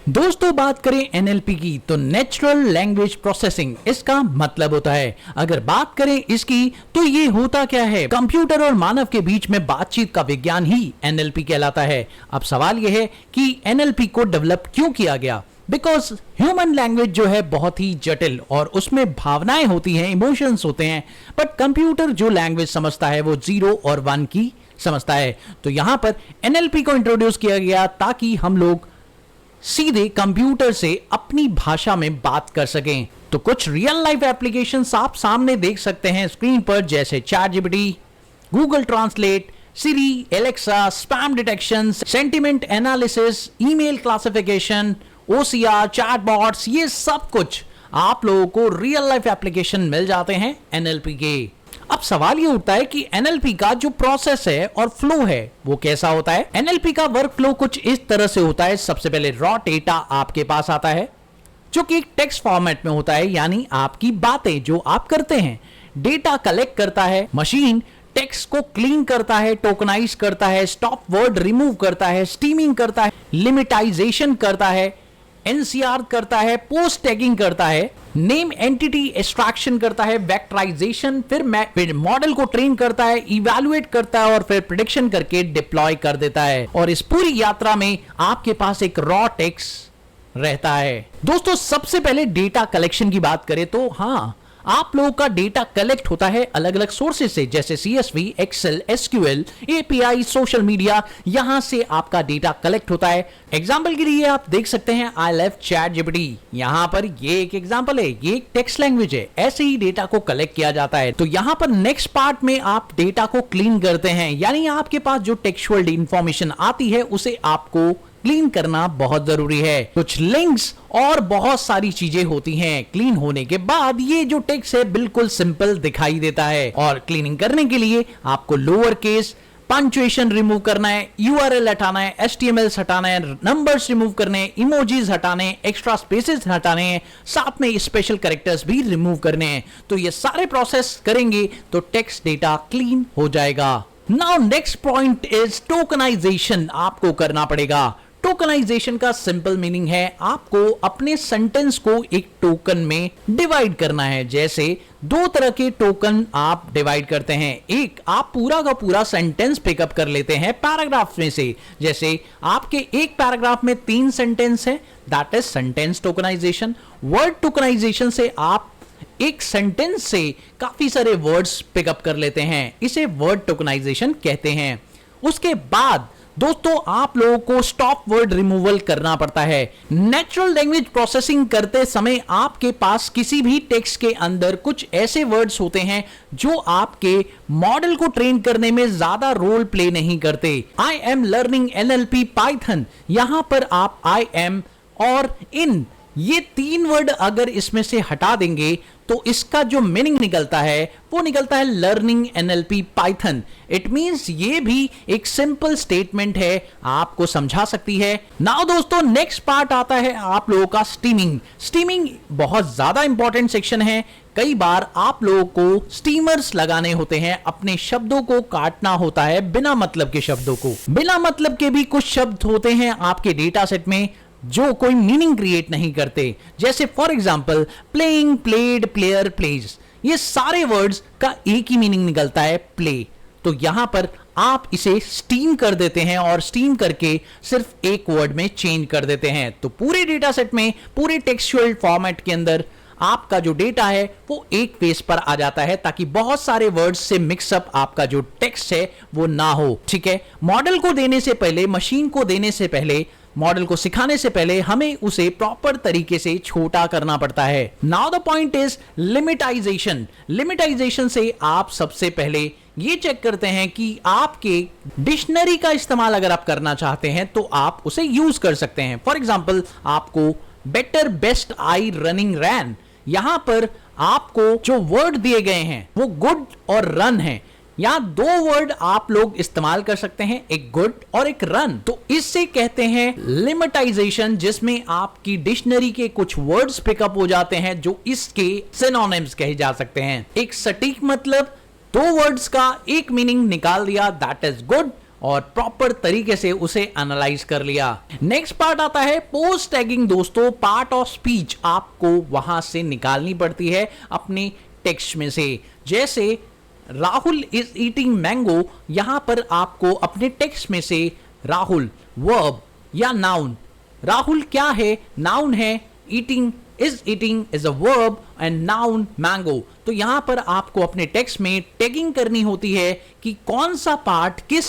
दोस्तों बात करें एनएलपी की तो नेचुरल लैंग्वेज प्रोसेसिंग इसका मतलब होता है। अगर बात करें इसकी तो ये होता क्या है, कंप्यूटर और मानव के बीच में बातचीत का विज्ञान ही एनएलपी कहलाता है। अब सवाल यह है कि एनएलपी को डेवलप क्यों किया गया। बिकॉज ह्यूमन लैंग्वेज जो है बहुत ही जटिल और उसमें भावनाएं होती हैं, इमोशंस होते हैं, बट कंप्यूटर जो लैंग्वेज समझता है वो 0 और 1 की समझता है। तो यहां पर एनएलपी को इंट्रोड्यूस किया गया ताकि हम लोग सीधे कंप्यूटर से अपनी भाषा में बात कर सकें। तो कुछ रियल लाइफ एप्लीकेशंस आप सामने देख सकते हैं स्क्रीन पर, जैसे ChatGPT, Google translate, Siri, Alexa, spam detection, sentiment analysis, email classification, OCR, chatbots, ये सब कुछ आप लोगों को रियल लाइफ एप्लीकेशन मिल जाते हैं एनएलपी के। अब सवाल ये उठता है कि एनएलपी का जो प्रोसेस है और फ्लो है वो कैसा होता है। एनएलपी का वर्क फ्लो कुछ इस तरह से होता है। सबसे पहले रॉ डेटा आपके पास आता है जो कि एक टेक्स्ट फॉर्मेट में होता है, यानी आपकी बातें जो आप करते हैं। डेटा कलेक्ट करता है, मशीन टेक्स्ट को क्लीन करता है, टोकनाइज करता है, स्टॉप वर्ड रिमूव करता है, स्टीमिंग करता है, लिमिटाइजेशन करता है, एनसीआर करता है, पोस्ट टैगिंग करता है, नेम एंटिटी एक्सट्रैक्शन करता है, वेक्टराइजेशन, फिर मॉडल को ट्रेन करता है, इवैल्यूएट करता है और फिर प्रेडिक्शन करके डिप्लॉय कर देता है। और इस पूरी यात्रा में आपके पास एक रॉ टेक्स्ट रहता है। दोस्तों सबसे पहले डेटा कलेक्शन की बात करें तो हाँ, आप लोगों का डेटा कलेक्ट होता है अलग अलग सोर्सेज से, जैसे CSV, Excel, SQL, API, social media, यहां से आपका डेटा कलेक्ट होता है। एग्जाम्पल के लिए आप देख सकते हैं आई लेफ्ट ChatGPT, यहां पर ये एक एग्जाम्पल है, ये एक टेक्स्ट लैंग्वेज है। ऐसे ही डेटा को कलेक्ट किया जाता है। तो यहां पर नेक्स्ट पार्ट में आप डेटा को क्लीन करते हैं, यानी आपके पास जो टेक्सुअल इंफॉर्मेशन आती है उसे आपको क्लीन करना बहुत जरूरी है। कुछ लिंक्स और बहुत सारी चीजें होती हैं। क्लीन होने के बाद ये जो टेक्स्ट है बिल्कुल सिंपल दिखाई देता है। और क्लीनिंग करने के लिए आपको लोअर केस, पंक्चुएशन रिमूव करना है, URL हटाना है, HTML हटाना है, नंबर्स रिमूव करने हैं, इमोजीज हटाने हैं, एक्स्ट्रा स्पेसेस हटाने हैं, साथ में स्पेशल कैरेक्टर्स भी रिमूव करने हैं। तो ये सारे प्रोसेस करेंगे तो टेक्स्ट डेटा क्लीन हो जाएगा। Now next point is tokenisation आपको करना पड़ेगा। टोकनाइजेशन का सिंपल मीनिंग है आपको अपने सेंटेंस को एक टोकन में डिवाइड करना है। जैसे दो तरह के टोकन आप डिवाइड करते हैं। एक, आप पूरा का पूरा सेंटेंस पिकअप कर लेते हैं पैराग्राफ में से। जैसे आपके एक पैराग्राफ में 3 सेंटेंस है, that is sentence tokenisation. Word tokenisation से आप एक सेंटेंस से काफी सारे वर्ड्स पिकअप कर लेते हैं, इसे वर्ड टोकनाइजेशन कहते हैं। उसके बाद दोस्तों आप लोगों को स्टॉप वर्ड रिमूवल करना पड़ता है। नेचुरल लैंग्वेज प्रोसेसिंग करते समय आपके पास किसी भी टेक्स्ट के अंदर कुछ ऐसे वर्ड्स होते हैं जो आपके मॉडल को ट्रेन करने में ज्यादा रोल प्ले नहीं करते। I am learning NLP Python, यहां पर आप आई एम और इन ये 3 वर्ड अगर इसमें से हटा देंगे तो इसका जो मीनिंग निकलता है वो निकलता है learning NLP Python. It means ये भी एक सिंपल स्टेटमेंट है, आपको समझा सकती है। नाउ दोस्तों नेक्स्ट पार्ट आता है आप लोगों का स्टीमिंग। स्टीमिंग बहुत ज्यादा इंपॉर्टेंट सेक्शन है। कई बार आप लोगों को स्टीमर्स लगाने होते हैं, अपने शब्दों को काटना होता है, बिना मतलब के शब्दों को। बिना मतलब के भी कुछ शब्द होते हैं आपके डेटा सेट में जो कोई मीनिंग क्रिएट नहीं करते। जैसे for example playing, played, player, plays, ये सारे वर्ड्स का एक ही मीनिंग निकलता है, प्ले। तो यहां पर आप इसे स्टीम कर देते हैं और स्टीम करके सिर्फ एक वर्ड में चेंज कर देते हैं। तो पूरे डेटा सेट में, पूरे टेक्सचुअल फॉर्मेट के अंदर आपका जो डेटा है वो एक पेज पर आ जाता है, ताकि बहुत सारे वर्ड्स से मिक्सअप आपका जो टेक्स्ट है वो ना हो। ठीक है, मॉडल को देने से पहले, मशीन को देने से पहले, मॉडल को सिखाने से पहले हमें उसे प्रॉपर तरीके से छोटा करना पड़ता है। Now the point is lemmatization. Lemmatization से आप सबसे पहले ये चेक करते हैं कि आपके डिक्शनरी का इस्तेमाल अगर आप करना चाहते हैं तो आप उसे यूज कर सकते हैं। फॉर एग्जाम्पल आपको बेटर, बेस्ट, आई, रनिंग, रैन, यहां पर आपको जो वर्ड दिए गए हैं वो गुड और रन है। यहां 2 वर्ड आप लोग इस्तेमाल कर सकते हैं, एक गुड और एक रन। तो इससे कहते हैं लिमिटाइजेशन, जिसमें आपकी डिक्शनरी के कुछ वर्ड्स पिकअप हो जाते हैं जो इसके सिनोनिम्स कहे जा सकते हैं। एक सटीक मतलब 2 वर्ड्स का एक मीनिंग निकाल दिया, दैट इज गुड, और प्रॉपर तरीके से उसे एनालाइज कर लिया। नेक्स्ट पार्ट आता है पोस्ट टैगिंग। दोस्तों, पार्ट ऑफ स्पीच आपको वहां से निकालनी पड़ती है अपने टेक्स्ट में से। जैसे राहुल इज ईटिंग मैंगो, यहां पर आपको अपने टेक्स्ट में से राहुल वर्ब या नाउन, राहुल क्या है, नाउन है, eating is a verb and noun mango. तो यहां पर आपको अपने टेक्स्ट में टैगिंग करनी होती है कि कौन सा पार्ट किस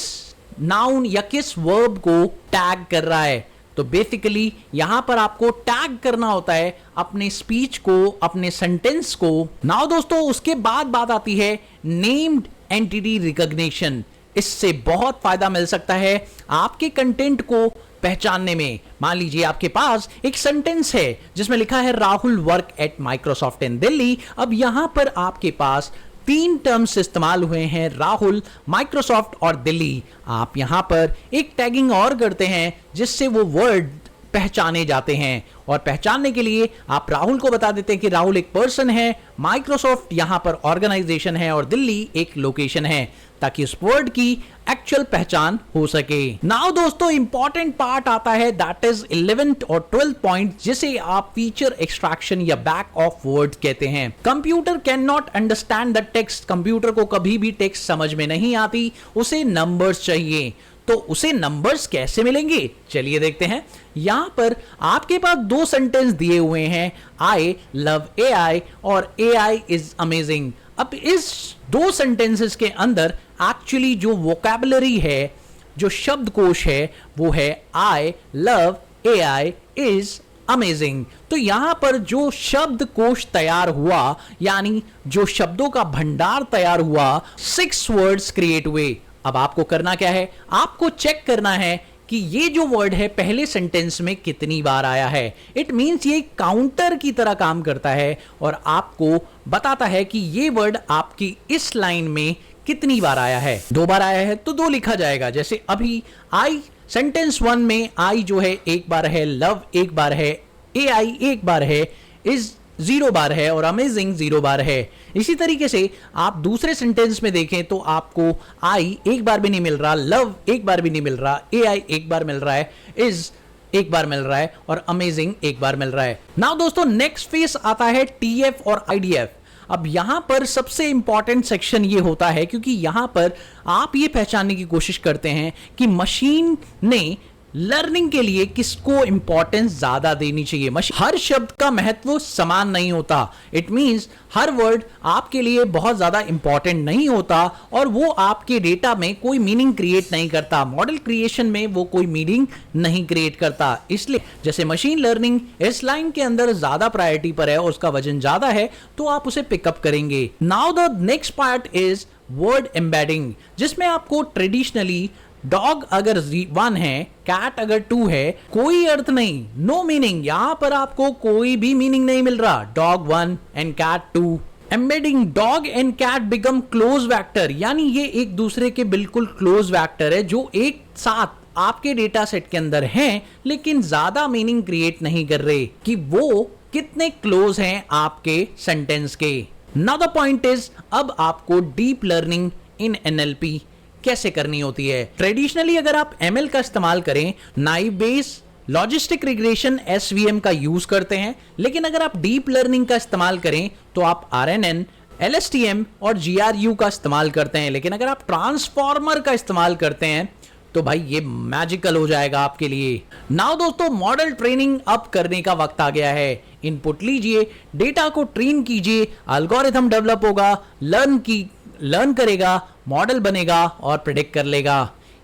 नाउन या किस वर्ब को टैग कर रहा है। तो बेसिकली यहां पर आपको टैग करना होता है अपने स्पीच को, अपने सेंटेंस को। नाउ दोस्तों, उसके बाद बात आती है नेम्ड एंटिटी रिकॉग्निशन। इससे बहुत फायदा मिल सकता है आपके कंटेंट को पहचानने में। मान लीजिए आपके पास एक सेंटेंस है जिसमें लिखा है राहुल वर्क एट माइक्रोसॉफ्ट इन दिल्ली। अब यहां पर आपके पास 3 टर्म्स इस्तेमाल हुए हैं, राहुल, माइक्रोसॉफ्ट और दिल्ली। आप यहां पर एक टैगिंग और करते हैं जिससे वो वर्ड पहचाने जाते हैं, और पहचानने के लिए आप राहुल को बता देते हैं कि राहुल एक पर्सन है, माइक्रोसॉफ्ट यहां पर ऑर्गेनाइजेशन है और दिल्ली एक लोकेशन है, ताकि उस वर्ड की एक्चुअल पहचान हो सके। नाउ दोस्तों, इंपॉर्टेंट पार्ट आता है, दैट इज 11th और 12th पॉइंट, जिसे आप फीचर एक्सट्रैक्शन या बैक ऑफ वर्ड कहते हैं। Computer can not understand the text. Computer को कभी भी टेक्स्ट समझ में नहीं आती, उसे नंबर्स चाहिए। तो उसे नंबर्स कैसे मिलेंगे, चलिए देखते हैं। यहां पर आपके पास 2 सेंटेंस दिए हुए हैं, आई लव एआई और एआई इज अमेजिंग। अब इस 2 सेंटेंसेस के अंदर एक्चुअली जो वोकैबुलरी है, जो शब्दकोश है, वो है I love AI is amazing. तो यहां पर जो शब्दकोश तैयार हुआ, यानी जो शब्दों का भंडार तैयार हुआ, 6 वर्ड्स क्रिएट हुए। अब आपको करना क्या है, आपको चेक करना है कि ये जो वर्ड है पहले सेंटेंस में कितनी बार आया है। इट मींस ये काउंटर की तरह काम करता है और आपको बताता है कि ये वर्ड आपकी इस लाइन में कितनी बार आया है। 2 बार आया है तो 2 लिखा जाएगा। जैसे अभी आई सेंटेंस 1 में आई जो है 1 बार है, लव 1 बार है, एआई 1 बार है, इज 0 बार है और अमेजिंग 0 बार है। इसी तरीके से आप दूसरे सेंटेंस में देखें तो आपको आई 1 बार भी नहीं मिल रहा, लव 1 बार भी नहीं मिल रहा, एआई 1 बार मिल रहा है, इज 1 बार मिल रहा है और अमेजिंग 1 बार मिल रहा है। नाउ दोस्तों, नेक्स्ट फेस आता है टीएफ और आईडीएफ। अब यहां पर सबसे इंपॉर्टेंट सेक्शन ये होता है, क्योंकि यहां पर आप ये पहचानने की कोशिश करते हैं कि मशीन ने लर्निंग के लिए किसको इंपॉर्टेंस ज्यादा देनी चाहिए। हर शब्द का महत्व समान नहीं होता। इट मींस हर वर्ड आपके लिए बहुत ज्यादा इंपॉर्टेंट नहीं होता और वो आपके डेटा में कोई मीनिंग क्रिएट नहीं करता। मॉडल क्रिएशन में वो कोई मीनिंग नहीं क्रिएट करता। इसलिए जैसे मशीन लर्निंग इस लाइन के अंदर ज्यादा प्रायोरिटी पर है और उसका वजन ज्यादा है, तो आप उसे पिकअप करेंगे। Now the next part is word embedding, जिसमें आपको ट्रेडिशनली डॉग अगर 1 है, कैट अगर 2 है, कोई अर्थ नहीं, नो मीनिंग। यहां पर आपको कोई भी मीनिंग नहीं मिल रहा। Dog 1 and cat 2। Embedding dog and cat become close vector, यानी ये एक दूसरे के बिल्कुल क्लोज वेक्टर है जो एक साथ आपके डेटा सेट के अंदर हैं, लेकिन ज्यादा मीनिंग क्रिएट नहीं कर रहे कि वो कितने क्लोज हैं आपके सेंटेंस के। नाउ द पॉइंट इज, अब आपको डीप लर्निंग इन एनएलपी कैसे करनी होती है। ट्रेडिशनली अगर आप एमएल का इस्तेमाल करें, naive base, logistic regression, SVM का यूज करते हैं, लेकिन अगर आप डीप लर्निंग का इस्तेमाल करें तो आप आरएनएन, एलएसटीएम और जीआरयू का इस्तेमाल करते हैं। लेकिन अगर आप ट्रांसफॉर्मर का इस्तेमाल करते हैं तो भाई ये मैजिकल हो जाएगा आपके लिए। नाउ दोस्तों, मॉडल ट्रेनिंग अब करने का वक्त आ गया है। इनपुट लीजिए, डेटा को ट्रेन कीजिए, एल्गोरिथम डेवलप होगा, लर्न करेगा, मॉडल बनेगा और प्रेडिक्ट कर लेगा।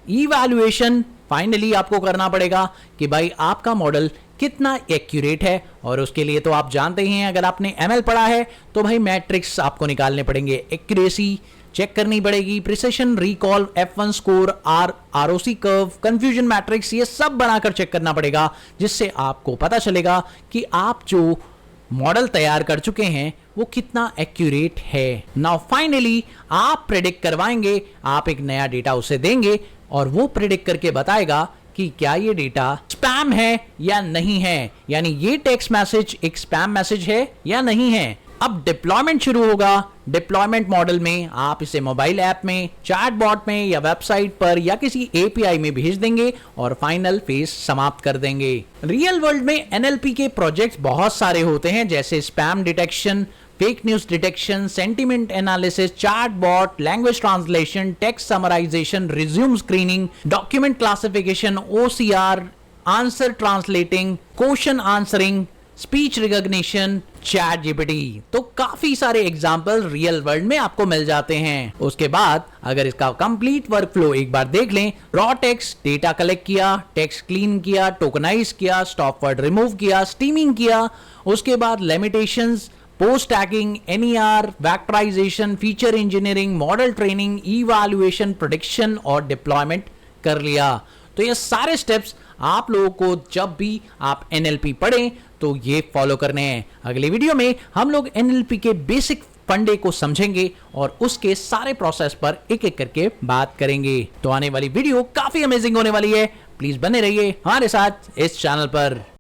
इवैल्यूएशन फाइनली आपको करना पड़ेगा कि भाई आपका मॉडल कितना एक्यूरेट है, और उसके लिए तो आप जानते ही हैं, अगर आपने एमएल पढ़ा है तो भाई मैट्रिक्स आपको निकालने पड़ेंगे, एक्यूरेसी चेक करनी पड़ेगी, precision, recall, F1 score, ROC curve, confusion matrix, ये सब बनाकर चेक करना पड़ेगा, जिससे आपको पता चलेगा कि आप जो मॉडल तैयार कर चुके हैं वो कितना एक्यूरेट है। नाउ फाइनली आप प्रेडिक्ट करवाएंगे, आप एक नया डेटा उसे देंगे और वो प्रेडिक्ट करके बताएगा कि क्या ये डेटा स्पैम है या नहीं है, यानी ये टेक्स्ट मैसेज एक स्पैम मैसेज है या नहीं है। अब डिप्लॉयमेंट शुरू होगा। डिप्लॉयमेंट मॉडल में आप इसे मोबाइल ऐप में, चैटबॉट में या वेबसाइट पर या किसी एपीआई में भेज देंगे और फाइनल फेज समाप्त कर देंगे। रियल वर्ल्ड में एनएलपी के प्रोजेक्ट्स बहुत सारे होते हैं, जैसे spam detection, fake news detection, sentiment analysis, chatbot, language translation, text summarisation, resume screening, document classification, OCR, answer translating, question answering, speech recognition, ChatGPT. तो काफी सारे एग्जाम्पल रियल वर्ल्ड में आपको मिल जाते हैं। उसके बाद अगर इसका कंप्लीट वर्कफ्लो एक बार देख लें, रॉ टेक्स्ट डेटा कलेक्ट किया, टेक्स्ट क्लीन किया, टोकनाइज किया, स्टॉप वर्ड रिमूव किया, स्टीमिंग किया, उसके बाद lemmatization, POS tagging, NER, vectorization, feature engineering, model training, evaluation, prediction और डिप्लॉयमेंट कर लिया। तो ये सारे स्टेप्स आप लोगों को जब भी आप एनएलपी पढ़ें तो ये फॉलो करने हैं। अगली वीडियो में हम लोग एनएलपी के बेसिक फंडे को समझेंगे और उसके सारे प्रोसेस पर एक एक करके बात करेंगे। तो आने वाली वीडियो काफी अमेजिंग होने वाली है। प्लीज बने रहिए हमारे साथ इस चैनल पर।